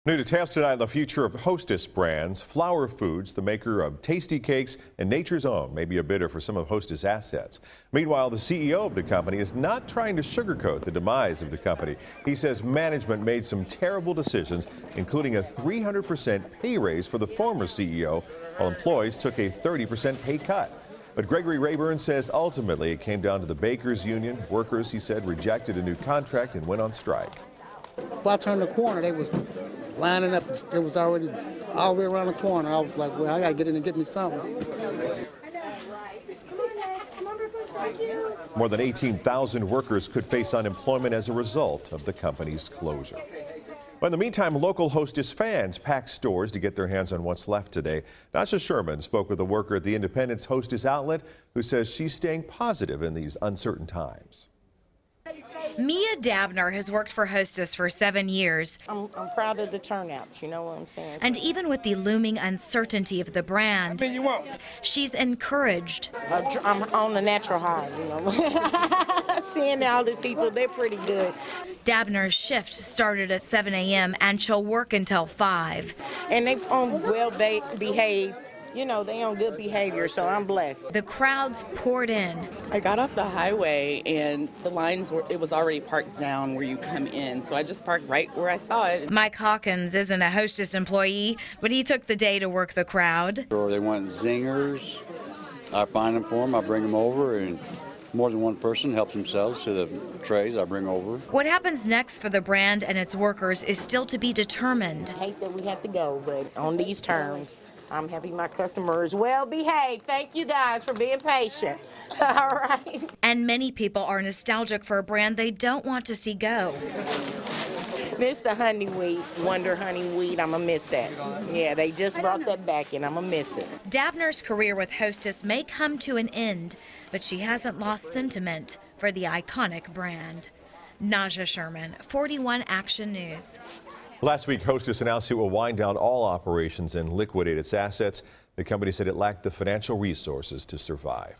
New details tonight on the future of Hostess brands. Flower Foods, the maker of tasty cakes and Nature's Own, may be a bidder for some of Hostess assets. Meanwhile, the CEO of the company is not trying to sugarcoat the demise of the company. He says management made some terrible decisions, including a 300% pay raise for the former CEO, while employees took a 30% pay cut. But Gregory Rayburn says ultimately it came down to the bakers union. Workers, he said, rejected a new contract and went on strike. Well, I turned the corner, they was lining up. It was already all the way around the corner. I was like, well, I got to get in and get me something. More than 18,000 workers could face unemployment as a result of the company's closure. But in the meantime, local Hostess fans packed stores to get their hands on what's left today. Nasha Sherman spoke with a worker at the Independence Hostess outlet who says she's staying positive in these uncertain times. Mia Dabner has worked for Hostess for 7 years. I'm proud of the turnout, you know what I'm saying? And even with the looming uncertainty of the brand, she's encouraged. I'm on the natural high, you know. Seeing all the people, they're pretty good. Dabner's shift started at 7 a.m. and she'll work until 5. And they on well behaved. You know, they on good behavior, so I'm blessed. The crowds poured in. I got off the highway and the lines it was already parked down where you come in, so I just parked right where I saw it. Mike Hawkins isn't a Hostess employee, but he took the day to work the crowd. Or they want zingers, I find them for them, I bring them over, and more than one person helps themselves to the trays I bring over. What happens next for the brand and its workers is still to be determined. I hate that we have to go, but on these terms, I'm happy my customers well behaved. Thank you guys for being patient. All right. And many people are nostalgic for a brand they don't want to see go. Miss the honey wheat, Wonder Honey Wheat. I'm going to miss that. Yeah, they just brought that back and I'm going to miss it. Dabner's career with Hostess may come to an end, but she hasn't lost sentiment for the iconic brand. Nasha Sherman, 41 Action News. Last week, Hostess announced it will wind down all operations and liquidate its assets. The company said it lacked the financial resources to survive.